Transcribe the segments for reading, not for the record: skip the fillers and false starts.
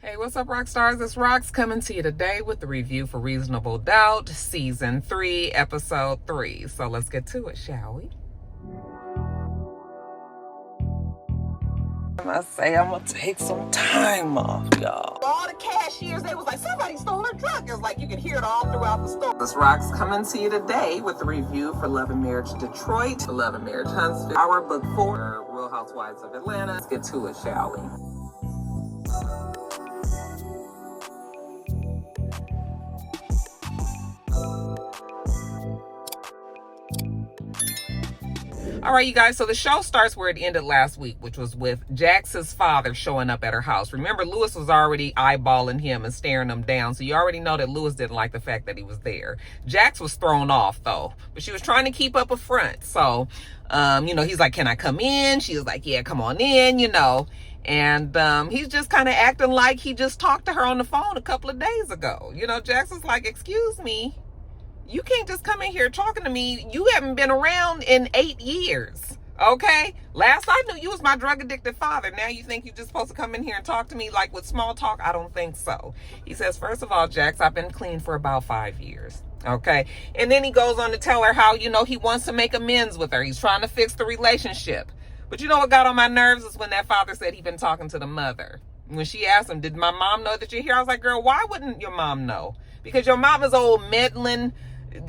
Hey, what's up, Roxstars? It's Rox coming to you today with the review for Reasonable Doubt, Season 3, Episode 3. So let's get to it, shall we? I say I'm gonna take some time off, y'all. All the cashiers, they was like, somebody stole her truck. It's like you can hear it all throughout the store. This Rox coming to you today with the review for Love and Marriage Detroit, Love and Marriage Huntsville, our book 4, Real Housewives of Atlanta. Let's get to it, shall we? All right, you guys, so the show starts where it ended last week, which was with Jax's father showing up at her house. Remember, Lewis was already eyeballing him and staring him down, so you already know that Lewis didn't like the fact that he was there. Jax was thrown off, though, but she was trying to keep up a front. So, he's like, can I come in? She was like, yeah, come on in, And he's just kind of acting like he just talked to her on the phone a couple of days ago. Jax was like, excuse me. You can't just come in here talking to me. You haven't been around in 8 years, okay? Last I knew, you was my drug-addicted father. Now you think you're just supposed to come in here and talk to me like with small talk? I don't think so. He says, first of all, Jax, I've been clean for about 5 years, okay? And then he goes on to tell her how, he wants to make amends with her. He's trying to fix the relationship. But you know what got on my nerves is when that father said he'd been talking to the mother. When she asked him, did my mom know that you're here? I was like, girl, why wouldn't your mom know? Because your mom is old meddling.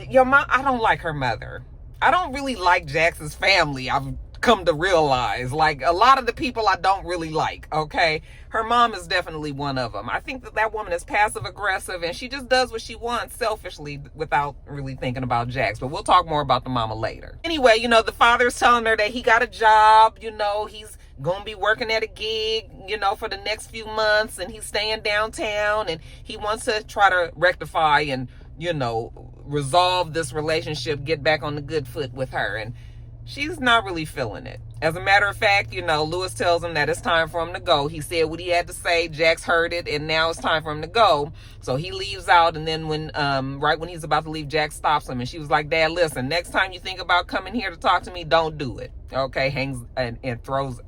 Your mom, I don't like her mother. I don't really like Jax's family. I've come to realize, like, a lot of the people I don't really like, okay? Her mom is definitely one of them. I think that woman is passive aggressive and she just does what she wants selfishly without really thinking about Jax. But we'll talk more about the mama later. Anyway, the father's telling her that he got a job, he's gonna be working at a gig, for the next few months, and he's staying downtown, and he wants to try to rectify and, resolve this relationship, get back on the good foot with her. And she's not really feeling it. As a matter of fact, Lewis tells him that it's time for him to go. He said what he had to say. Jax heard it, and now it's time for him to go. So he leaves out, and then right when he's about to leave, Jax stops him, and she was like, Dad, listen, next time you think about coming here to talk to me, don't do it. Okay, hangs and throws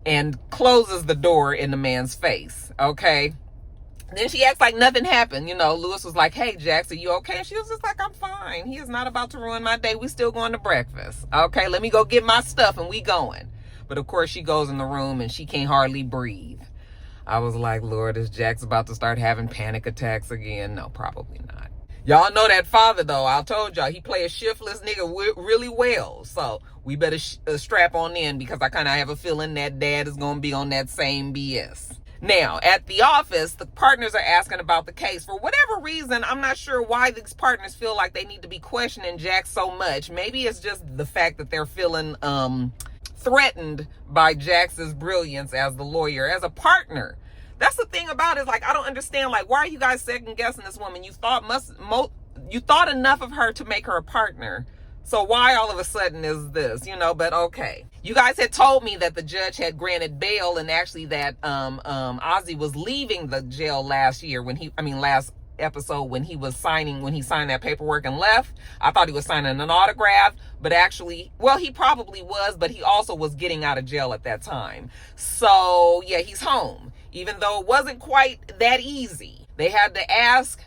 and closes the door in the man's face. Okay. Then she acts like nothing happened. Lewis was like, hey, Jax, are you okay? And she was just like, I'm fine. He is not about to ruin my day. We still going to breakfast. Okay, let me go get my stuff and we going. But of course she goes in the room and she can't hardly breathe. I was like, Lord, is Jax about to start having panic attacks again? No, probably not. Y'all know that father, though. I told y'all he play a shiftless nigga really well. So we better strap on in, because I kind of have a feeling that dad is going to be on that same BS. Now, at the office, the partners are asking about the case. For whatever reason, I'm not sure why these partners feel like they need to be questioning Jax so much. Maybe it's just the fact that they're feeling threatened by Jax's brilliance as the lawyer, as a partner. That's the thing about it. Like, I don't understand. Like, why are you guys second guessing this woman? You thought enough of her to make her a partner. So why all of a sudden is this, but okay. You guys had told me that the judge had granted bail, and actually that Azie was leaving the jail last episode when he signed that paperwork and left. I thought he was signing an autograph, but actually, well, he probably was, but he also was getting out of jail at that time. So yeah, he's home, even though it wasn't quite that easy. They had to ask,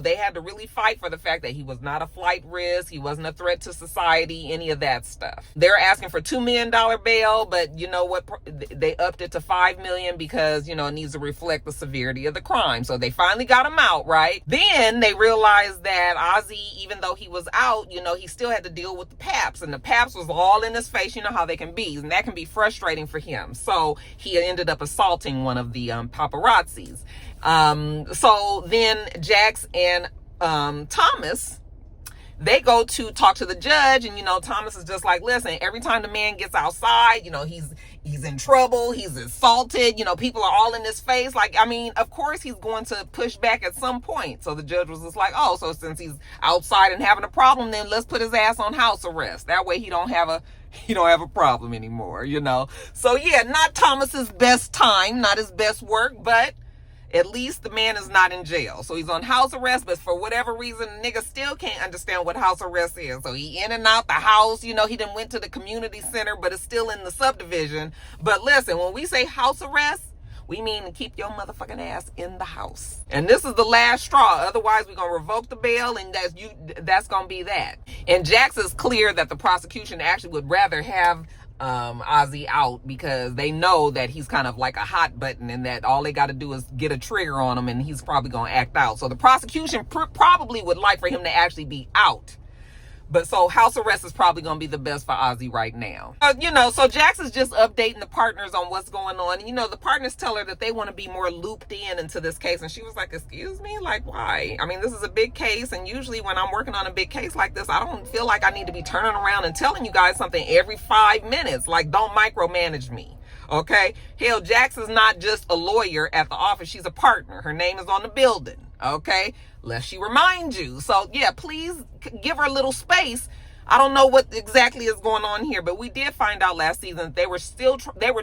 they had to really fight for the fact that he was not a flight risk. He wasn't a threat to society, any of that stuff. They're asking for $2 million bail, but you know what? They upped it to $5 million because, it needs to reflect the severity of the crime. So they finally got him out, right? Then they realized that Azie, even though he was out, he still had to deal with the paps, and the paps was all in his face. You know how they can be, and that can be frustrating for him. So he ended up assaulting one of the paparazzis. So then Jax and Thomas, they go to talk to the judge, and Thomas is just like, listen, every time the man gets outside, he's in trouble, he's assaulted, people are all in his face. Like, of course he's going to push back at some point. So the judge was just like, oh, so since he's outside and having a problem, then let's put his ass on house arrest. That way he don't have a problem anymore, So yeah, not Thomas's best time, not his best work, but at least the man is not in jail. So he's on house arrest, but for whatever reason, the nigga still can't understand what house arrest is. So he in and out the house. He done went to the community center, but it's still in the subdivision. But listen, when we say house arrest, We mean to keep your motherfucking ass in the house. And this is the last straw. Otherwise, we're going to revoke the bail, and that's going to be that. And Jax is clear that the prosecution actually would rather have Azie out because they know that he's kind of like a hot button and that all they got to do is get a trigger on him and he's probably going to act out. So the prosecution probably would like for him to actually be out. But so house arrest is probably going to be the best for Azie right now. So Jax is just updating the partners on what's going on. And, the partners tell her that they want to be more looped into this case. And she was like, excuse me? Like, why? I mean, this is a big case. And usually when I'm working on a big case like this, I don't feel like I need to be turning around and telling you guys something every 5 minutes. Like, don't micromanage me. Okay? Hell, Jax is not just a lawyer at the office. She's a partner. Her name is on the building. Okay? Lest she remind you. So, yeah, please give her a little space. I don't know what exactly is going on here, but we did find out last season they were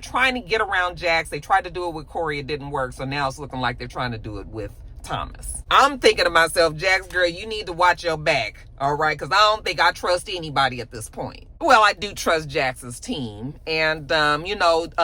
trying to get around Jax. They tried to do it with Corey. It didn't work. So now it's looking like they're trying to do it with Thomas. I'm thinking to myself, Jax, girl, you need to watch your back. All right? Because I don't think I trust anybody at this point. Well, I do trust Jax's team. And, Daniel's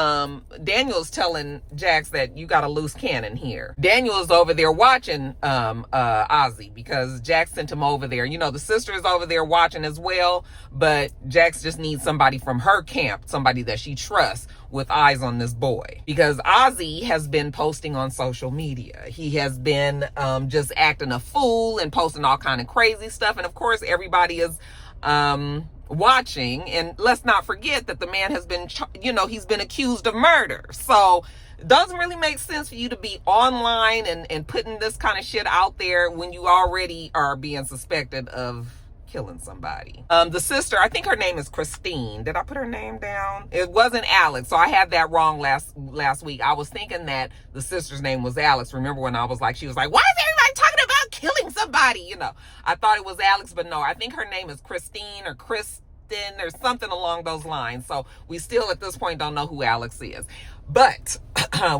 telling Jax that you got a loose cannon here. Daniel is over there watching Azie because Jax sent him over there. The sister is over there watching as well. But Jax just needs somebody from her camp, somebody that she trusts with eyes on this boy. Because Azie has been posting on social media. He has been just acting a fool and posting all kind of crazy stuff. And, of course, everybody is watching, and let's not forget that the man has been he's been accused of murder. So it doesn't really make sense for you to be online and putting this kind of shit out there when you already are being suspected of killing somebody. The sister, I think her name is Christine. Did I put her name down? It wasn't Alex, so I had that wrong last week. I was thinking that the sister's name was Alex. Remember when I was like, she was like, why is everybody talking about killing somebody? I thought it was Alex, but no, I think her name is Christine or Kristen or something along those lines. So we still at this point don't know who Alex is. But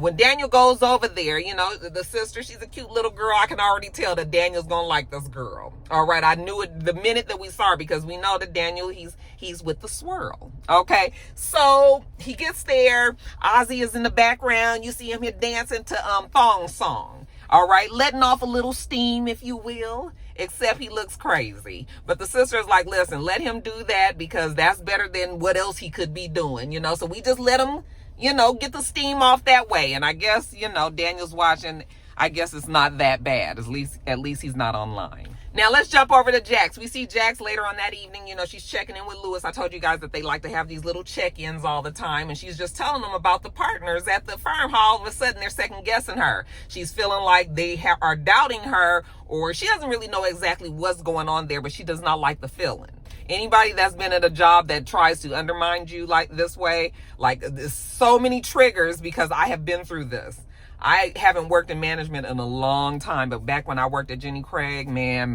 when Daniel goes over there, the sister, she's a cute little girl. I can already tell that Daniel's gonna like this girl. All right, I knew it the minute that we saw her because we know that Daniel, he's with the swirl. Okay, so he gets there. Azie is in the background. You see him here dancing to Thong Song. All right, letting off a little steam, if you will. Except he looks crazy. But the sister is like, listen, let him do that because that's better than what else he could be doing, So we just let him, get the steam off that way. And I guess, Daniel's watching. I guess it's not that bad. At least he's not online. Now let's jump over to Jax. We see Jax later on that evening. She's checking in with Lewis. I told you guys that they like to have these little check-ins all the time. And she's just telling them about the partners at the firm. How all of a sudden they're second-guessing her. She's feeling like they are doubting her, or she doesn't really know exactly what's going on there, but she does not like the feeling. Anybody that's been at a job that tries to undermine you like this way, like there's so many triggers because I have been through this. I haven't worked in management in a long time, but back when I worked at Jenny Craig, man,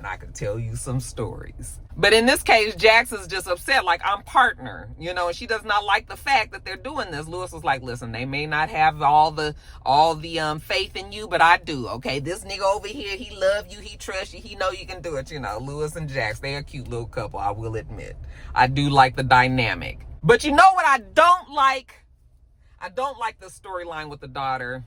I could tell you some stories. But in this case, Jax is just upset, like, I'm partner, and she does not like the fact that they're doing this. Lewis was like, listen, they may not have all the faith in you, but I do, okay? This nigga over here, he love you, he trust you, he know you can do it, Lewis and Jax, they're a cute little couple, I will admit. I do like the dynamic. But you know what I don't like? I don't like the storyline with the daughter,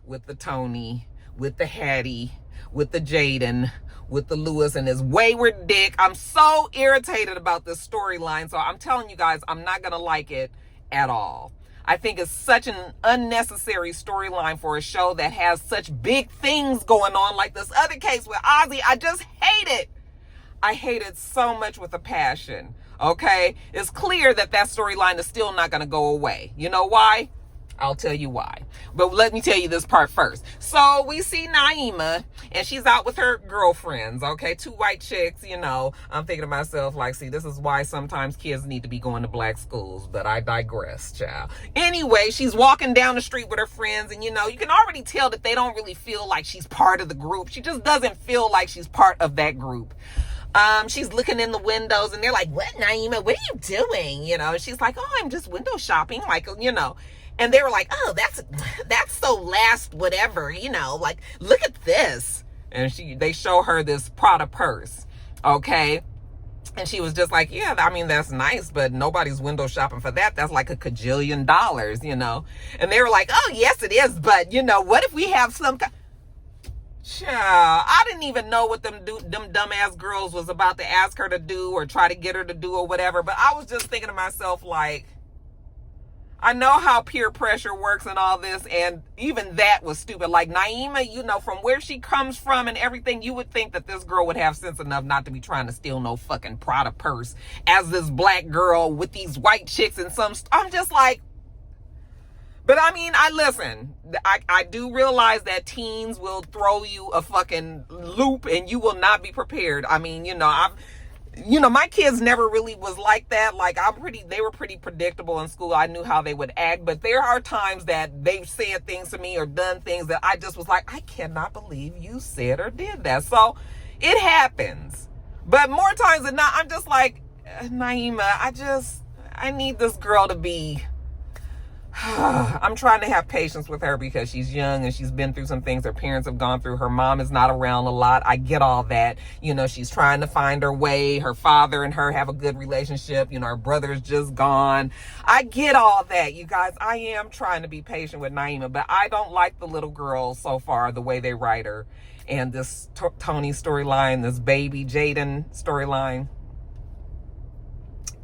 with the Tony, with the Hattie, with the Jaden, with the Lewis and his wayward dick. I'm so irritated about this storyline. So I'm telling you guys, I'm not going to like it at all. I think it's such an unnecessary storyline for a show that has such big things going on like this other case with Azie. I just hate it. I hate it so much with a passion. Okay? It's clear that storyline is still not going to go away. You know why? I'll tell you why. But let me tell you this part first. So we see Naima, and she's out with her girlfriends, okay? 2 white chicks, I'm thinking to myself, like, see, this is why sometimes kids need to be going to black schools. But I digress, child. Anyway, she's walking down the street with her friends, and, you can already tell that they don't really feel like she's part of the group. She just doesn't feel like she's part of that group. She's looking in the windows, and they're like, what, Naima? What are you doing? And she's like, oh, I'm just window shopping, like, And they were like, oh, that's so last whatever, like, look at this. And they show her this Prada purse, okay? And she was just like, yeah, I mean, that's nice, but nobody's window shopping for that. That's like $1 kajillion, you know? And they were like, oh, yes, it is. But, you know, what if we have some... Child, I didn't even know what them dumbass girls was about to ask her to do or try to get her to do or whatever. But I was just thinking to myself, like, I know how peer pressure works and all this, and even that was stupid. Like Naima, you know, from where she comes from and everything, you would think that this girl would have sense enough not to be trying to steal no fucking Prada purse as this black girl with these white chicks and some... I'm just like... But I mean, I do realize that teens will throw you a fucking loop and you will not be prepared. I mean, my kids never really was like that. Like they were pretty predictable in school. I knew how they would act, but there are times that they've said things to me or done things that I just was like, I cannot believe you said or did that. So it happens. But more times than not, I'm just like, Naima, I need this girl to be... I'm trying to have patience with her because she's young and she's been through some things her parents have gone through. Her mom is not around a lot. I get all that. You know, she's trying to find her way. Her father and her have a good relationship. You know, her brother's just gone. I get all that, you guys. I am trying to be patient with Naima, but I don't like the little girl so far, the way they write her. And this Tony storyline, this baby Jaden storyline.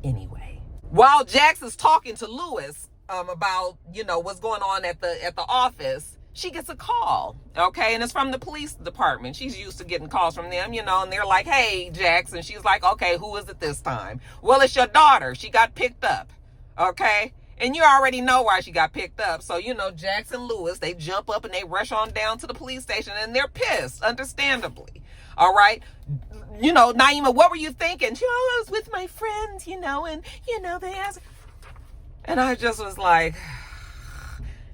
Anyway, while Jax is talking to Lewis, about, you know, what's going on at the office, she gets a call, okay? And it's from the police department. She's used to getting calls from them, you know, and they're like, hey, Jax. And she's like, okay, who is it this time? Well, it's your daughter. She got picked up, okay? And you already know why she got picked up. So, you know, Jax and Lewis, they jump up and they rush on down to the police station and they're pissed, understandably, all right? You know, Naima, what were you thinking? I was with my friends, you know, and, you know, they asked... And I just was like,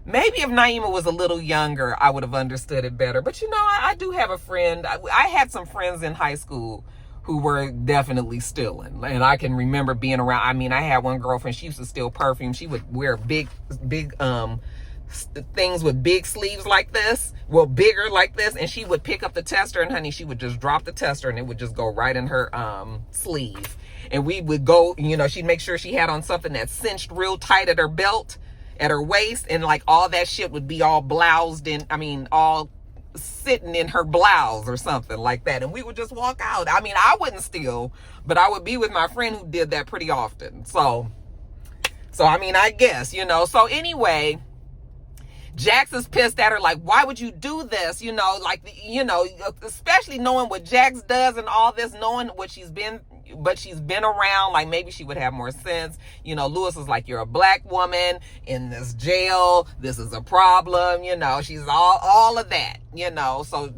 maybe if Naima was a little younger, I would have understood it better. But, you know, I do have a friend. I had some friends in high school who were definitely stealing. And I can remember being around. I mean, I had one girlfriend. She used to steal perfume. She would wear big things with big sleeves like this. Well, bigger like this. And she would pick up the tester. And, honey, she would just drop the tester. And it would just go right in her sleeve. And we would go, you know, she'd make sure she had on something that cinched real tight at her belt, at her waist. And like all that shit would be all bloused in, all sitting in her blouse or something like that. And we would just walk out. I mean, I wouldn't steal, but I would be with my friend who did that pretty often. So I mean, I guess, you know. So anyway, Jax is pissed at her, like, why would you do this? You know, like, you know, especially knowing what Jax does and all this, knowing what she's been around, like maybe she would have more sense. You know, Lewis was like, you're a black woman in this jail. This is a problem. You know, she's all of that, you know. So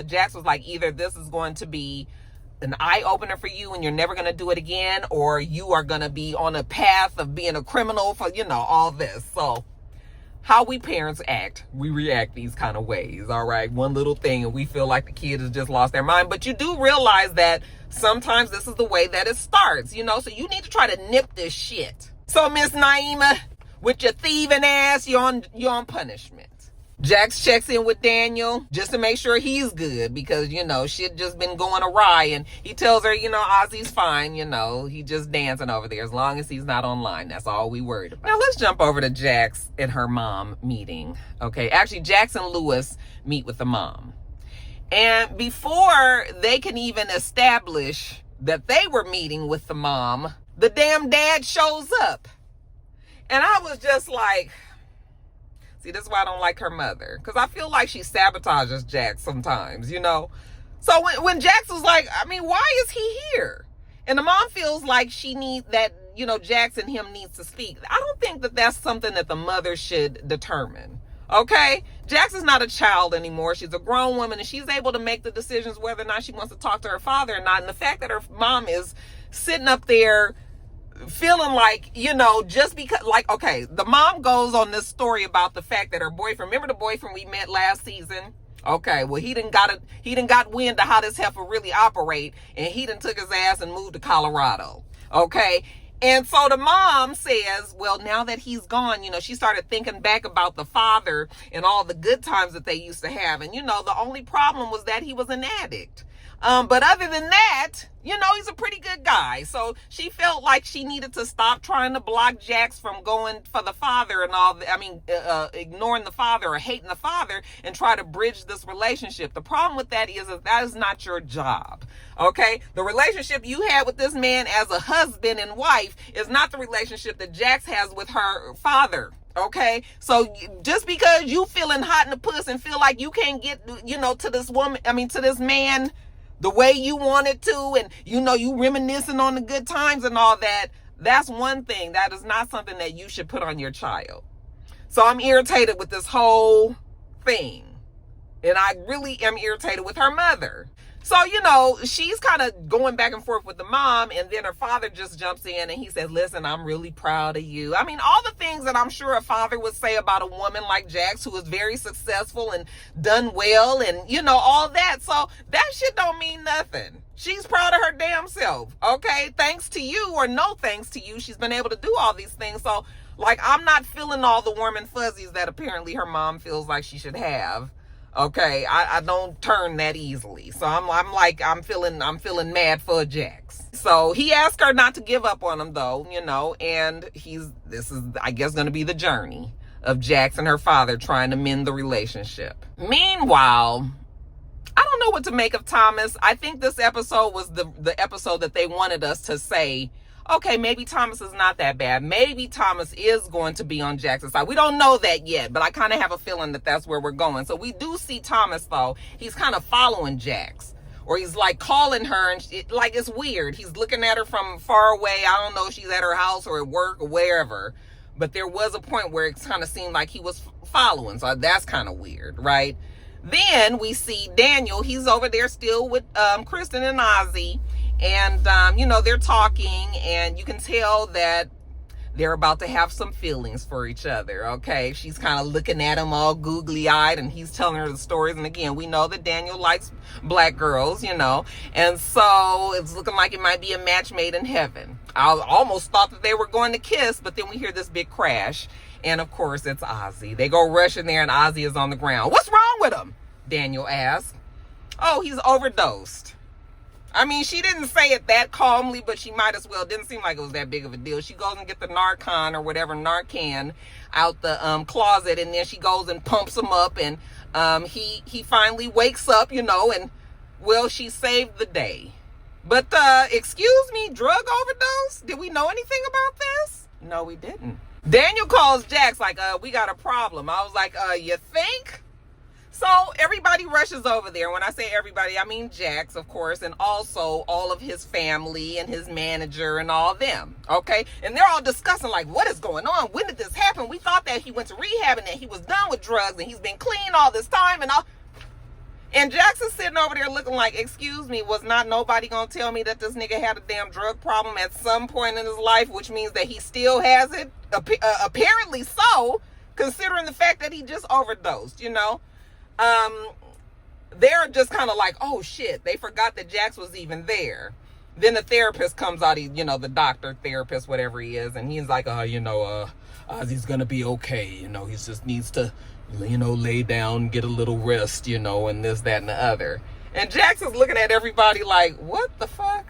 Jax was like, either this is going to be an eye opener for you and you're never going to do it again, or you are going to be on a path of being a criminal for, you know, all this. So how we parents act, we react these kind of ways, all right? One little thing and we feel like the kid has just lost their mind. But you do realize that sometimes this is the way that it starts, you know? So you need to try to nip this shit. So Miss Naima, with your thieving ass, you're on punishment. Jax checks in with Daniel just to make sure he's good because, you know, shit just been going awry. And he tells her, you know, Azie's fine, you know, he just dancing over there as long as he's not online. That's all we worried about. Now let's jump over to Jax and her mom meeting. Okay, actually Jax and Lewis meet with the mom. And before they can even establish that they were meeting with the mom, the damn dad shows up. And I was just like... See, that's why I don't like her mother. Because I feel like she sabotages Jax sometimes, you know. So when Jax was like, I mean, why is he here? And the mom feels like she needs that, you know, Jax and him needs to speak. I don't think that that's something that the mother should determine. Okay? Jax is not a child anymore. She's a grown woman and she's able to make the decisions whether or not she wants to talk to her father or not. And the fact that her mom is sitting up there feeling like, you know, just because, like, okay, the mom goes on this story about the fact that her boyfriend, remember the boyfriend we met last season? Okay, well, he done got wind of how this heifer really operate, and he done took his ass and moved to Colorado. Okay, and so the mom says, well, now that he's gone, you know, she started thinking back about the father and all the good times that they used to have, and, you know, the only problem was that he was an addict. But other than that, he's a pretty good guy. So she felt like she needed to stop trying to block Jax from going for the father and all. Ignoring the father or hating the father, and try to bridge this relationship. The problem with that is not your job. Okay? The relationship you had with this man as a husband and wife is not the relationship that Jax has with her father. Okay, so just because you feeling hot in the puss and feel like you can't get, to this woman, to this man the way you wanted to, and you reminiscing on the good times and all that, that's one thing. That is not something that you should put on your child. So I'm irritated with this whole thing. And I really am irritated with her mother. So, she's kind of going back and forth with the mom, and then her father just jumps in and he says, listen, I'm really proud of you. All the things that I'm sure a father would say about a woman like Jax, who is very successful and done well and, all that. So that shit don't mean nothing. She's proud of her damn self. Okay. Thanks to you, or no thanks to you, she's been able to do all these things. So, I'm not feeling all the warm and fuzzies that apparently her mom feels like she should have. Okay, I don't turn that easily. So I'm feeling mad for Jax. So he asked her not to give up on him though, and this is, I guess, going to be the journey of Jax and her father trying to mend the relationship. Meanwhile, I don't know what to make of Thomas. I think this episode was the episode that they wanted us to say, okay, maybe Thomas is not that bad. Maybe Thomas is going to be on Jax's side. We don't know that yet, but I kind of have a feeling that that's where we're going. So we do see Thomas, though. He's kind of following Jax. Or he's like calling her, and it's weird. He's looking at her from far away. I don't know if she's at her house or at work or wherever. But there was a point where it kind of seemed like he was following. So that's kind of weird, right? Then we see Daniel. He's over there still with Kristen and Azie. And, they're talking, and you can tell that they're about to have some feelings for each other, okay? She's kind of looking at him all googly-eyed, and he's telling her the stories. And again, we know that Daniel likes black girls, and so it's looking like it might be a match made in heaven. I almost thought that they were going to kiss, but then we hear this big crash, and of course, it's Azie. They go rushing there, and Azie is on the ground. What's wrong with him? Daniel asks. Oh, he's overdosed. She didn't say it that calmly, but she might as well. It didn't seem like it was that big of a deal. She goes and get the Narcan or whatever, Narcan, out the closet, and then she goes and pumps him up, and he finally wakes up, and, well, she saved the day. But, excuse me, drug overdose? Did we know anything about this? No, we didn't. Daniel calls Jax, we got a problem. I was like, you think? So everybody rushes over there. When I say everybody, I mean Jax, of course, and also all of his family and his manager and all them, okay? And they're all discussing, what is going on? When did this happen? We thought that he went to rehab and that he was done with drugs and he's been clean all this time and all. And Jax is sitting over there looking like, excuse me, was not nobody gonna tell me that this nigga had a damn drug problem at some point in his life, which means that he still has it? Apparently so, considering the fact that he just overdosed, They're just kind of like, oh shit, they forgot that Jax was even there. Then the therapist comes out, the doctor, therapist, whatever he is, and he's like, Azie's gonna be okay, he just needs to, lay down, get a little rest, and this, that, and the other. And Jax is looking at everybody like, what the fuck?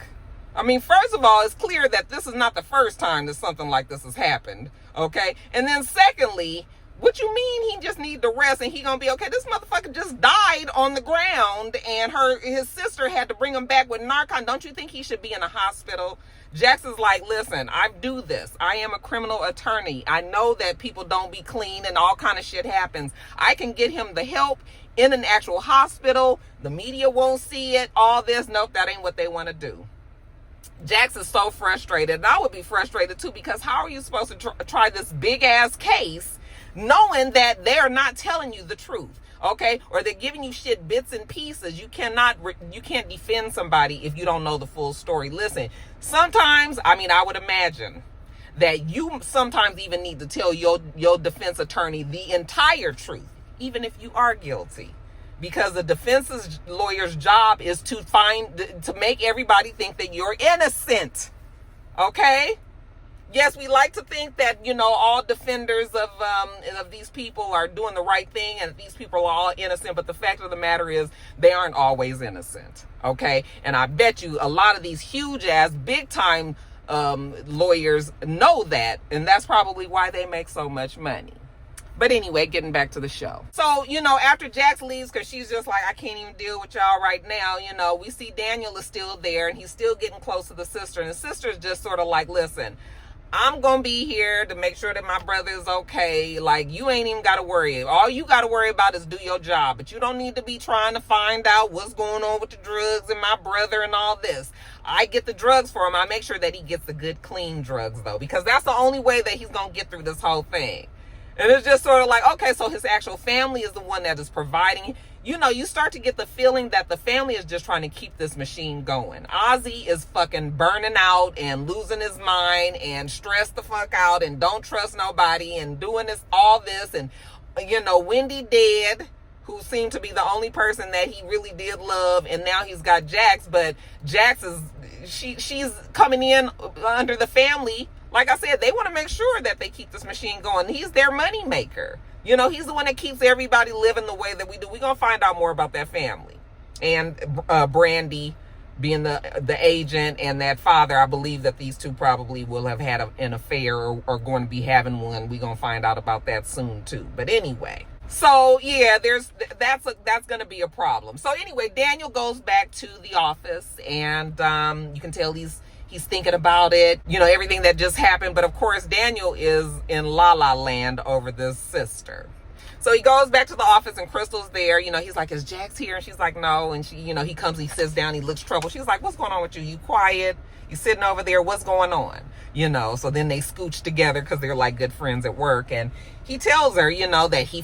First of all, it's clear that this is not the first time that something like this has happened, okay? And then secondly, what you mean he just need to rest and he gonna be okay? This motherfucker just died on the ground, and his sister had to bring him back with Narcan. Don't you think he should be in a hospital? Jax is like, listen, I do this. I am a criminal attorney. I know that people don't be clean and all kind of shit happens. I can get him the help in an actual hospital. The media won't see it. All this. Nope, that ain't what they want to do. Jax is so frustrated, and I would be frustrated too, because how are you supposed to try this big ass case knowing that they're not telling you the truth, okay? Or they're giving you shit bits and pieces. You can't defend somebody if you don't know the full story. Listen, sometimes, I would imagine that you sometimes even need to tell your defense attorney the entire truth, even if you are guilty. Because the defense lawyer's job is to make everybody think that you're innocent, okay? Yes, we like to think that, you know, all defenders of these people are doing the right thing and these people are all innocent, but the fact of the matter is they aren't always innocent, okay? And I bet you a lot of these huge ass big time lawyers know that, and that's probably why they make so much money. But anyway, getting back to the show. So, you know, after Jax leaves, because she's just like, I can't even deal with y'all right now, you know, we see Daniel is still there and he's still getting close to the sister. And the sister's just sort of like, listen, I'm going to be here to make sure that my brother is okay. Like, you ain't even got to worry. All you got to worry about is do your job. But you don't need to be trying to find out what's going on with the drugs and my brother and all this. I get the drugs for him. I make sure that he gets the good, clean drugs, though, because that's the only way that he's going to get through this whole thing. And it's just sort of like, okay, so his actual family is the one that is providing. You know, you start to get the feeling that the family is just trying to keep this machine going. Azie is fucking burning out and losing his mind and stressed the fuck out and don't trust nobody and doing this, all this. And, you know, Wendy dead, who seemed to be the only person that he really did love. And now he's got Jax, but Jax is, she's coming in under the family. Like I said, they want to make sure that they keep this machine going. He's their money maker. You know, he's the one that keeps everybody living the way that we do. We're going to find out more about that family. And Brandy being the agent and that father, I believe that these two probably will have had an affair or going to be having one. We're going to find out about that soon too. But anyway, so yeah, that's going to be a problem. So anyway, Daniel goes back to the office and you can tell he's thinking about it, you know, everything that just happened. But of course, Daniel is in la la land over this sister. So he goes back to the office and Crystal's there. You know, he's like, is Jax here? And she's like, no. And she, you know, he comes, he sits down, he looks troubled. She's like, what's going on with you? You quiet? You sitting over there? What's going on? You know, so then they scooch together because they're like good friends at work. And he tells her, you know, that he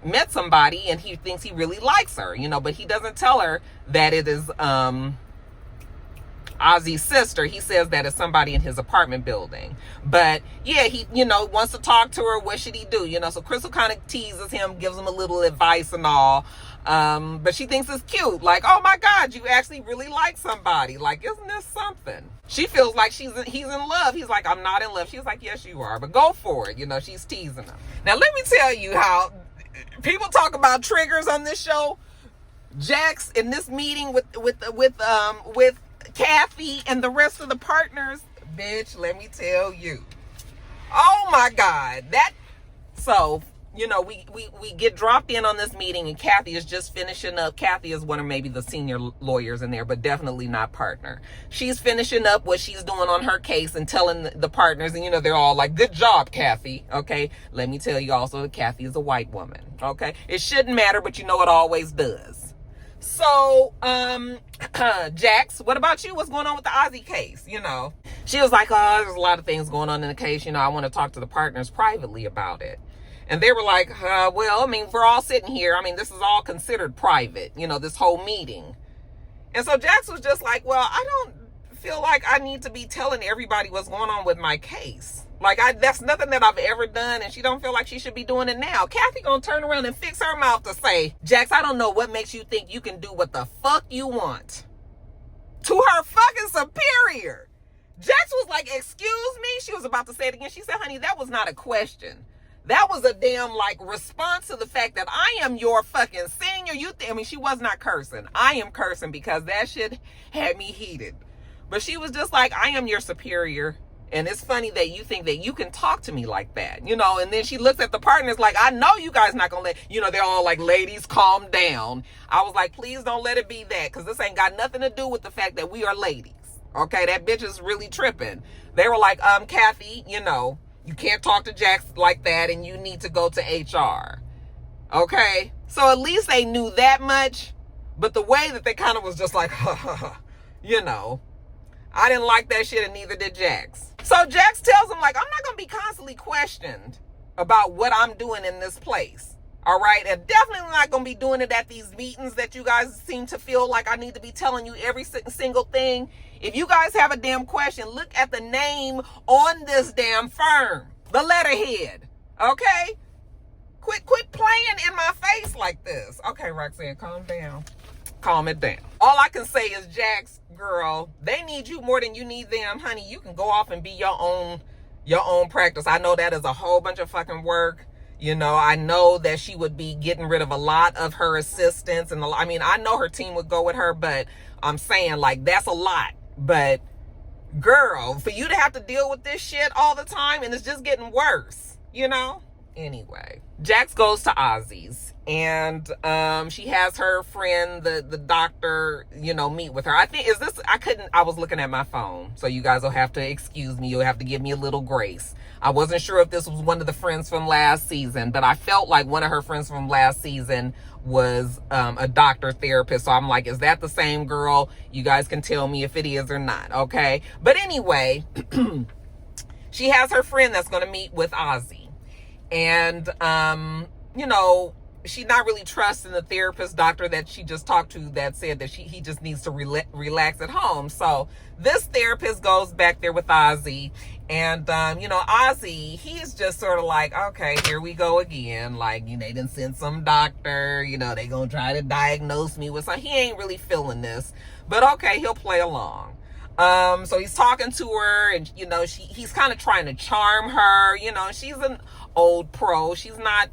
met somebody and he thinks he really likes her, you know, but he doesn't tell her that it is, Azie's sister. He says that it's somebody in his apartment building. But yeah, he, you know, wants to talk to her. What should he do? You know, so Crystal kind of teases him, gives him a little advice and all. But she thinks it's cute. Like, oh my God, you actually really like somebody. Like, isn't this something? She feels like he's in love. He's like, I'm not in love. She's like, yes, you are, but go for it. You know, she's teasing him. Now, let me tell you how people talk about triggers on this show. Jax in this meeting with Kathy and the rest of the partners, bitch, let me tell you. Oh my God. So, you know, we get dropped in on this meeting and Kathy is just finishing up. Kathy is one of maybe the senior lawyers in there, but definitely not partner. She's finishing up what she's doing on her case and telling the partners, and you know, they're all like, good job, Kathy. Okay. Let me tell you also that Kathy is a white woman. Okay. It shouldn't matter, but you know, it always does. So, Jax, what about you? What's going on with the Azie case? You know, she was like, oh, there's a lot of things going on in the case. You know, I want to talk to the partners privately about it. And they were like, well, I mean, we're all sitting here. I mean, this is all considered private, you know, this whole meeting. And so Jax was just like, well, I don't feel like I need to be telling everybody what's going on with my case. Like, that's nothing that I've ever done, and she don't feel like she should be doing it now. Kathy gonna turn around and fix her mouth to say, Jax, I don't know what makes you think you can do what the fuck you want. To her fucking superior. Jax was like, excuse me? She was about to say it again. She said, honey, that was not a question. That was a damn, like, response to the fact that I am your fucking senior. I mean, she was not cursing. I am cursing because that shit had me heated. But she was just like, I am your superior. And it's funny that you think that you can talk to me like that, you know. And then she looks at the partners like, I know you guys not gonna let, you know, they're all like, ladies, calm down. I was like, please don't let it be that, because this ain't got nothing to do with the fact that we are ladies. Okay, that bitch is really tripping. They were like, Kathy, you know, you can't talk to Jax like that, and you need to go to HR. Okay, so at least they knew that much. But the way that they kind of was just like, you know, I didn't like that shit, and neither did Jax. So Jax tells him, like, I'm not going to be constantly questioned about what I'm doing in this place. All right? And definitely not going to be doing it at these meetings that you guys seem to feel like I need to be telling you every single thing. If you guys have a damn question, look at the name on this damn firm. The letterhead. Okay? Quit playing in my face like this. Okay, Roxanne, calm down. calm it down. All I can say is, Jax, girl, they need you more than you need them, honey. You can go off and be your own practice. I know that is a whole bunch of fucking work. You know, I know that she would be getting rid of a lot of her assistants. And I mean, I know her team would go with her, but I'm saying, like, that's a lot. But girl, for you to have to deal with this shit all the time, and it's just getting worse, you know? Anyway, Jax goes to Azie's, and she has her friend, the doctor, you know, meet with her. I think, I was looking at my phone, so you guys will have to excuse me. You'll have to give me a little grace. I wasn't sure if this was one of the friends from last season, but I felt like one of her friends from last season was a doctor therapist. So I'm like, is that the same girl? You guys can tell me if it is or not, okay? But anyway, she has her friend that's going to meet with Azie. And, you know, she's not really trusting the therapist doctor that she just talked to that said that he just needs to relax at home. So this therapist goes back there with Azie. And, you know, Azie, he's just sort of like, okay, here we go again. Like, you know, they done sent some doctor, you know, they gonna try to diagnose me with something. He ain't really feeling this, but okay, he'll play along. So he's talking to her, and, you know, he's kind of trying to charm her. You know, she's an old pro. She's not,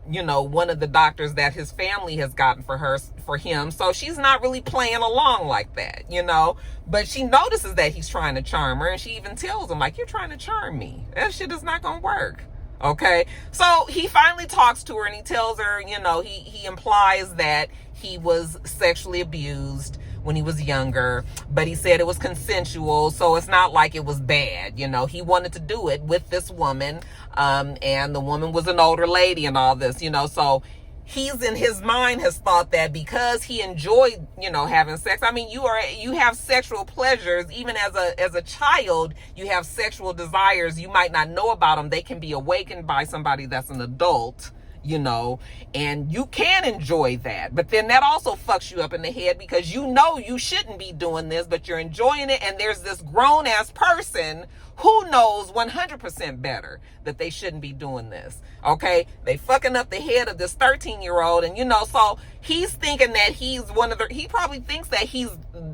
you know, one of the doctors that his family has gotten for him. So she's not really playing along like that, you know, but she notices that he's trying to charm her, and she even tells him, like, you're trying to charm me. That shit is not going to work. Okay. So he finally talks to her, and he tells her, you know, he implies that he was sexually abused when he was younger, but he said it was consensual, so it's not like it was bad. You know, he wanted to do it with this woman, and the woman was an older lady and all this, you know, so he's in his mind has thought that because he enjoyed, you know, having sex. I mean, you have sexual pleasures, even as a child, you have sexual desires. You might not know about them. They can be awakened by somebody that's an adult, you know, and you can enjoy that. But then that also fucks you up in the head, because you know you shouldn't be doing this, but you're enjoying it. And there's this grown ass person who knows 100% better that they shouldn't be doing this. Okay. They fucking up the head of this 13-year-old. And, you know, so he's thinking that he's he probably thinks that he's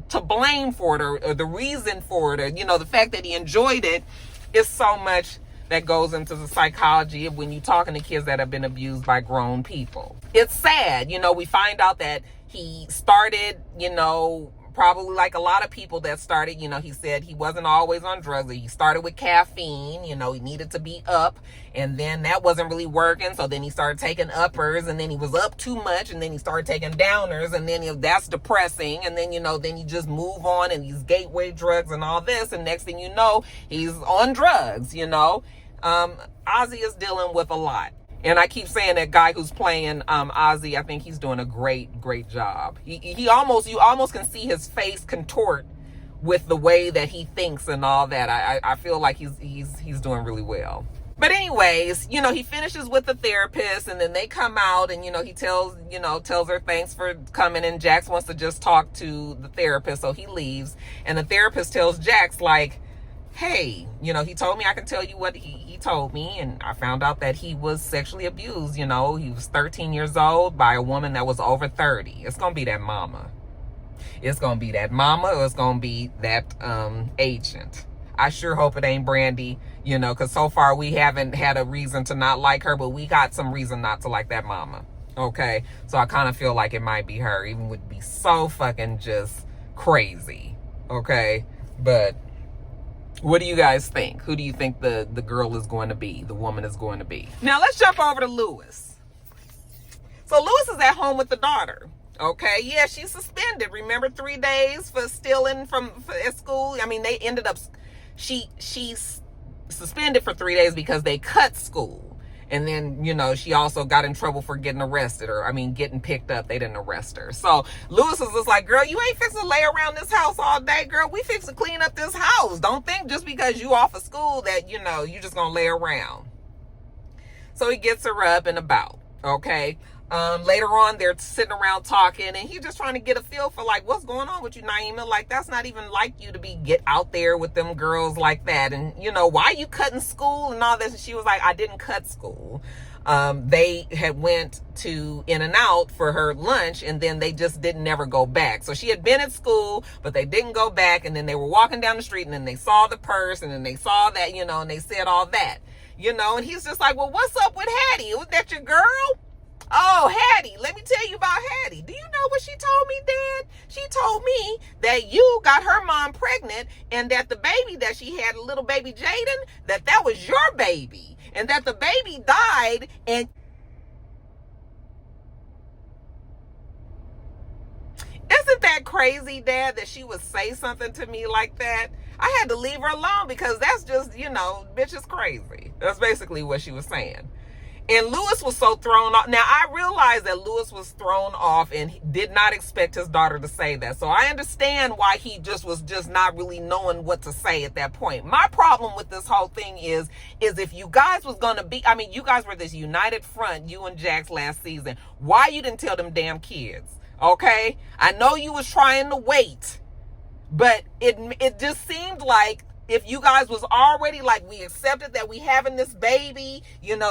to blame for it, or the reason for it, or, you know, the fact that he enjoyed it is so much that goes into the psychology of when you're talking to kids that have been abused by grown people. It's sad. You know, we find out that he started, you know, probably like a lot of people that started, you know, he said he wasn't always on drugs. He started with caffeine, you know, he needed to be up, and then that wasn't really working. So then he started taking uppers, and then he was up too much, and then he started taking downers, and then that's depressing. And then, you know, then you just move on, and these gateway drugs and all this, and next thing you know, he's on drugs, you know. Azie is dealing with a lot. And I keep saying that guy who's playing Azie, I think he's doing a great job. You almost can see his face contort with the way that he thinks and all that. I feel like he's doing really well. But anyways, you know, he finishes with the therapist, and then they come out, and, you know, he tells her thanks for coming, and Jax wants to just talk to the therapist, so he leaves. And the therapist tells Jax, like, hey, you know, he told me I can tell you what he told me, and I found out that he was sexually abused. You know, he was 13 years old by a woman that was over 30. It's gonna be that mama. It's gonna be that mama, or it's gonna be that agent. I sure hope it ain't Brandy, you know, because so far we haven't had a reason to not like her, but we got some reason not to like that mama. Okay, so I kind of feel like it might be her, even would be so fucking just crazy. Okay, but what do you guys think? Who do you think the girl is going to be? The woman is going to be? Now let's jump over to Lewis. So Lewis is at home with the daughter. Okay, yeah, she's suspended. Remember, 3 days for stealing at school. I mean, they ended up she's suspended for 3 days because they cut school. And then, you know, she also got in trouble for getting arrested, or, I mean, getting picked up. They didn't arrest her. So Lewis was just like, girl, you ain't fixing to lay around this house all day, girl. We fixing to clean up this house. Don't think just because you off of school that, you know, you just gonna lay around. So he gets her up and about, okay? Later on, they're sitting around talking, and he's just trying to get a feel for, like, what's going on with you, Naima? Like, that's not even like you to get out there with them girls like that. And, you know, why are you cutting school and all this? And she was like, I didn't cut school. They had went to In-N-Out for her lunch, and then they just didn't never go back. So she had been at school, but they didn't go back. And then they were walking down the street, and then they saw the purse, and then they saw that, and they said all that, and he's just like, well, what's up with Hattie? Was that your girl? Oh, Hattie, let me tell you about Hattie. Do you know what she told me, Dad? She told me that you got her mom pregnant, and that the baby that she had, little baby Jaden, that was your baby, and that the baby died. And isn't that crazy, Dad, that she would say something to me like that? I had to leave her alone because that's just, bitch is crazy. That's basically what she was saying. And Lewis was so thrown off. Now, I realized that Lewis was thrown off and he did not expect his daughter to say that. So I understand why he was not really knowing what to say at that point. My problem with this whole thing is if you guys was going to be, you guys were this united front, you and Jax last season. Why you didn't tell them damn kids? Okay? I know you was trying to wait, but it just seemed like, if you guys was already like, we accepted that we having this baby,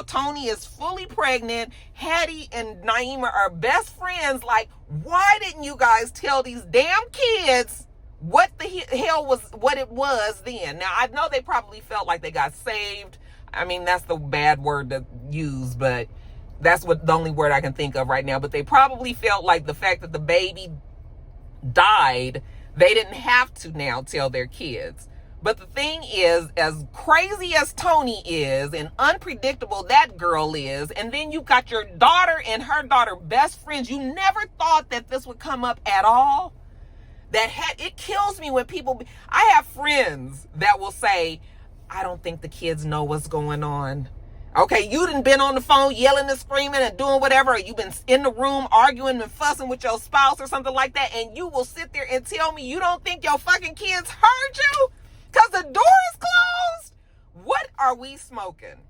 Tony is fully pregnant, Hattie and Naima are best friends, like, why didn't you guys tell these damn kids what the hell what it was then? Now, I know they probably felt like they got saved. That's the bad word to use, but that's the only word I can think of right now. But they probably felt like the fact that the baby died, they didn't have to now tell their kids. But the thing is, as crazy as Tony is and unpredictable that girl is, and then you got your daughter and her daughter best friends, you never thought that this would come up at all. It kills me when I have friends that will say, I don't think the kids know what's going on. Okay, you done been on the phone yelling and screaming and doing whatever, or you've been in the room arguing and fussing with your spouse or something like that, and you will sit there and tell me you don't think your fucking kids heard you? Because the door is closed? What are we smoking?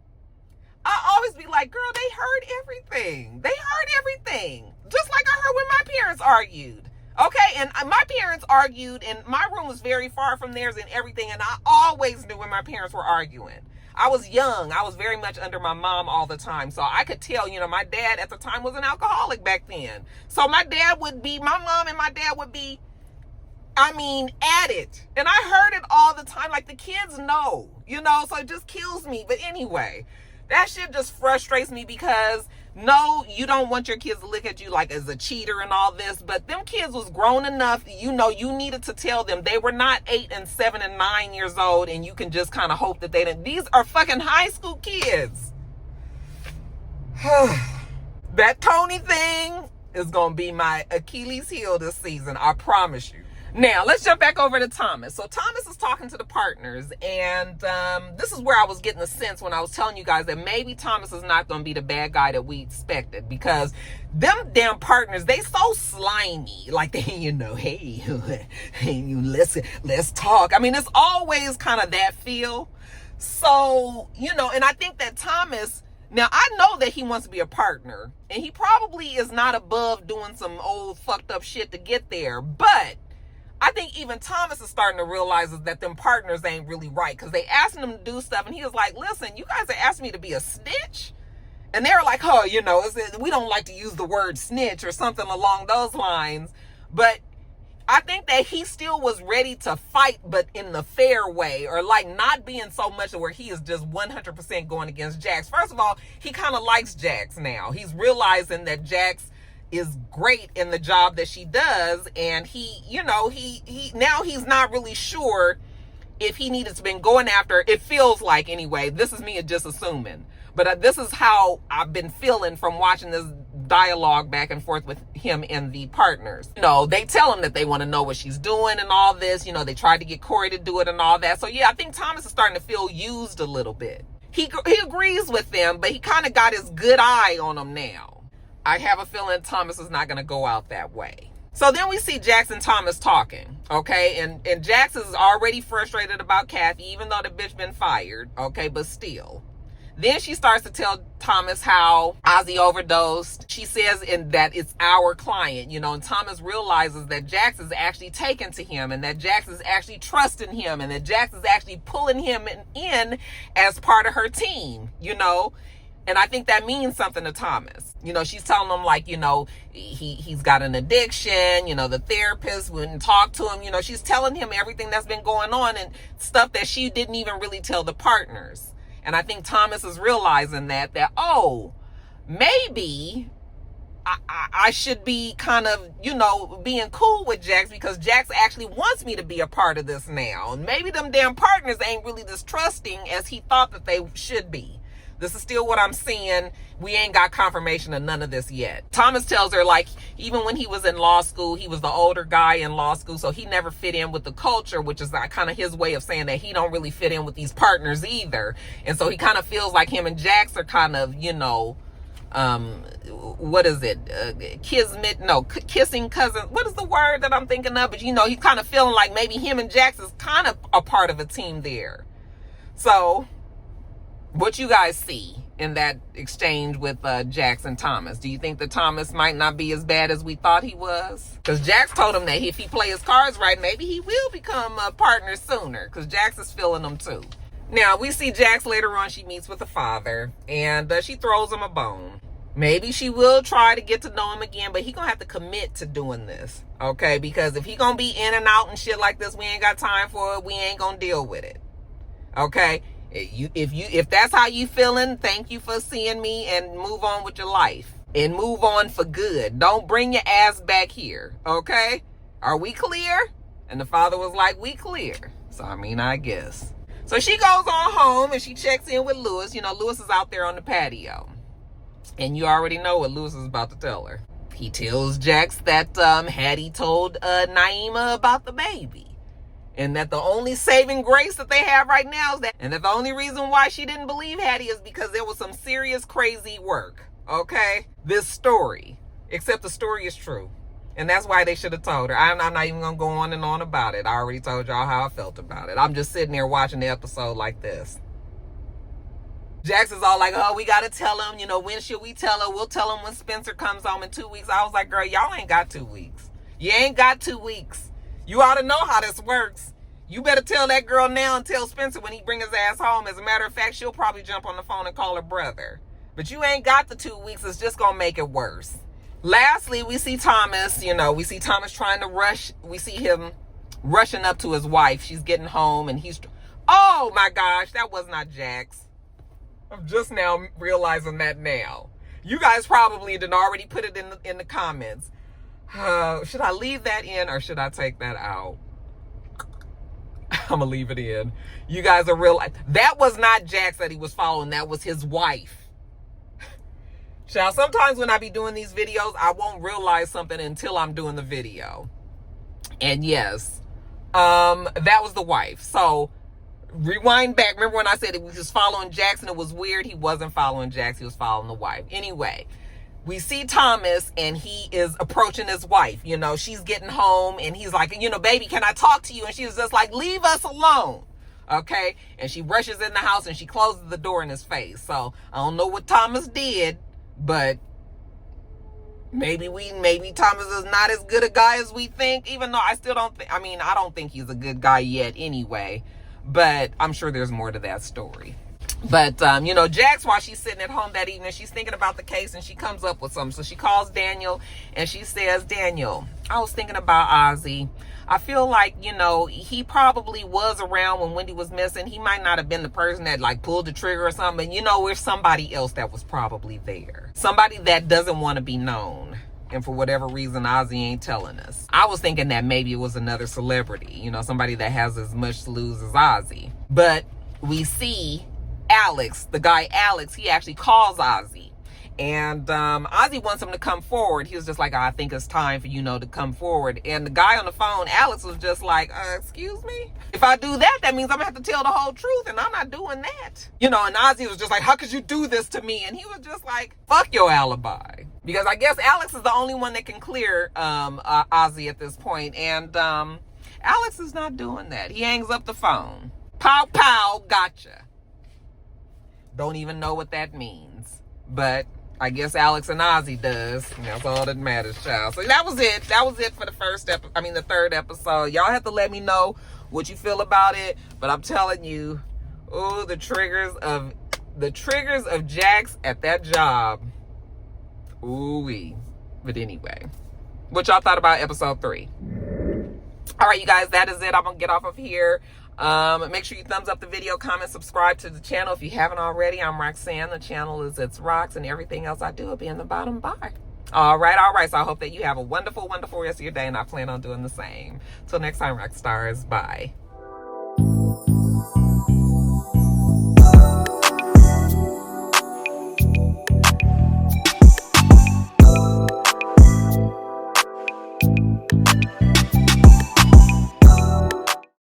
I always be like, girl, they heard everything. They heard everything. Just like I heard when my parents argued. Okay, and my parents argued, and my room was very far from theirs and everything, and I always knew when my parents were arguing. I was young. I was very much under my mom all the time. So I could tell, my dad at the time was an alcoholic back then. So my mom and my dad would be, at it. And I heard it all the time. Like, the kids know, so it just kills me. But anyway, that shit just frustrates me because, no, you don't want your kids to look at you like as a cheater and all this. But them kids was grown enough, you needed to tell them. They were not 8 and 7 and 9 years old, and you can just kind of hope that they didn't. These are fucking high school kids. That Tony thing is going to be my Achilles heel this season. I promise you. Now, let's jump back over to Thomas. So Thomas is talking to the partners, and this is where I was getting the sense when I was telling you guys that maybe Thomas is not going to be the bad guy that we expected, because them damn partners, they so slimy. Like, they, hey, let's talk. It's always kind of that feel. So, and I think that Thomas, now I know that he wants to be a partner, and he probably is not above doing some old fucked up shit to get there, but I think even Thomas is starting to realize that them partners ain't really right, because they asking him to do stuff, and he was like, listen, you guys are asking me to be a snitch? And they're like, oh, we don't like to use the word snitch or something along those lines. But I think that he still was ready to fight, but in the fair way, or like not being so much where he is just 100% going against Jax. First of all, he kind of likes Jax now. He's realizing that Jax is great in the job that she does, and he now he's not really sure if he needed to been going after, it feels like anyway, this is me just assuming, but this is how I've been feeling from watching this dialogue back and forth with him and the partners. They tell him that they want to know what she's doing and all this, they tried to get Corey to do it and all that. So yeah, I think Thomas is starting to feel used a little bit. He agrees with them, but he kind of got his good eye on them now. I have a feeling Thomas is not going to go out that way. So then we see Jax and Thomas talking, okay? And Jax is already frustrated about Kathy, even though the bitch been fired, okay? But still. Then she starts to tell Thomas how Azie overdosed. She says that it's our client, and Thomas realizes that Jax is actually taken to him, and that Jax is actually trusting him, and that Jax is actually pulling him in as part of her team, And I think that means something to Thomas. You know, she's telling him, like, you know, he's got an addiction, you know, the therapist wouldn't talk to him. You know, she's telling him everything that's been going on and stuff that she didn't even really tell the partners. And I think Thomas is realizing that, oh, maybe I should be kind of, you know, being cool with Jax, because Jax actually wants me to be a part of this now. And maybe them damn partners ain't really as trusting as he thought that they should be. This is still what I'm seeing. We ain't got confirmation of none of this yet. Thomas tells her, like, even when he was in law school, he was the older guy in law school, so he never fit in with the culture, which is like kind of his way of saying that he don't really fit in with these partners either. And so he kind of feels like him and Jax are kind of, you know, what is it? Kissing cousin. What is the word that I'm thinking of? But, you know, he's kind of feeling like maybe him and Jax is kind of a part of a team there. So what you guys see in that exchange with Jax and Thomas? Do you think that Thomas might not be as bad as we thought he was? Because Jax told him that if he plays his cards right, maybe he will become a partner sooner, because Jax is feeling them too. Now, we see Jax later on. She meets with the father, and she throws him a bone. Maybe she will try to get to know him again, but he gonna have to commit to doing this, okay? Because if he gonna be in and out and shit like this, we ain't got time for it. We ain't gonna deal with it, okay? If that's how you feeling, thank you for seeing me, and move on with your life and move on for good. Don't bring your ass back here. Okay? Are we clear? And the father was like, we clear. So, I mean, I guess. So she goes on home and she checks in with Lewis. You know, Lewis is out there on the patio. And you already know what Lewis is about to tell her. He tells Jax that Hattie told Naima about the baby. And that the only saving grace that they have right now is that, and that the only reason why she didn't believe Hattie is because there was some serious crazy work, okay? This story, except the story is true. And that's why they should have told her. I'm not even going to go on and on about it. I already told y'all how I felt about it. I'm just sitting there watching the episode like this. Jax is all like, oh, we got to tell him, you know, when should we tell her? We'll tell him when Spencer comes home in 2 weeks. I was like, girl, y'all ain't got 2 weeks. You ain't got 2 weeks. You ought to know how this works. You better tell that girl now and tell Spencer when he bring his ass home. As a matter of fact, she'll probably jump on the phone and call her brother. But you ain't got the 2 weeks. It's just going to make it worse. Lastly, we see Thomas, you know, we see Thomas trying to rush. We see him rushing up to his wife. She's getting home and he's, oh my gosh, that was not Jax. I'm just now realizing that now. You guys probably did already put it in the comments. Should I leave that in or should I take that out? I'm gonna leave it in. You guys are real. That was not Jax that he was following. That was his wife. Child, sometimes when I be doing these videos, I won't realize something until I'm doing the video. And yes, that was the wife. So rewind back. Remember when I said he was following Jax and it was weird? He wasn't following Jax. He was following the wife. Anyway, we see Thomas and he is approaching his wife. You know, she's getting home and he's like, you know, baby, can I talk to you? And she was just like, leave us alone. Okay. And she rushes in the house and she closes the door in his face. So I don't know what Thomas did, but maybe Thomas is not as good a guy as we think, even though I still don't think, I don't think he's a good guy yet anyway, but I'm sure there's more to that story. But, you know, Jax, while she's sitting at home that evening, she's thinking about the case and she comes up with something. So she calls Daniel and she says, Daniel, I was thinking about Azie. I feel like, you know, he probably was around when Wendy was missing. He might not have been the person that like pulled the trigger or something. You know, there's somebody else that was probably there. Somebody that doesn't want to be known. And for whatever reason, Azie ain't telling us. I was thinking that maybe it was another celebrity, you know, somebody that has as much to lose as Azie. But we see Alex, the guy Alex, he actually calls Azie. And Azie wants him to come forward. He was just like, I think it's time for, you know, to come forward. And the guy on the phone, Alex, was just like, excuse me? If I do that, that means I'm going to have to tell the whole truth. And I'm not doing that. You know, and Azie was just like, how could you do this to me? And he was just like, fuck your alibi. Because I guess Alex is the only one that can clear Azie at this point. And Alex is not doing that. He hangs up the phone. Pow, pow, gotcha. Don't even know what that means. But I guess Alex and Azie does. And that's all that matters, child. So that was it. That was it for the the third episode. Y'all have to let me know what you feel about it. But I'm telling you, oh, the triggers of the triggers of Jax at that job. Ooh-wee. But anyway, what y'all thought about episode 3? All right, you guys, that is it. I'm gonna get off of here. Make sure you thumbs up the video, comment, subscribe to the channel if you haven't already. I'm Roxanne. The channel is itsrox, and everything else I do will be in the bottom bar. All right. So I hope that you have a wonderful, wonderful rest of your day, and I plan on doing the same. Till next time, Roxstars. Bye.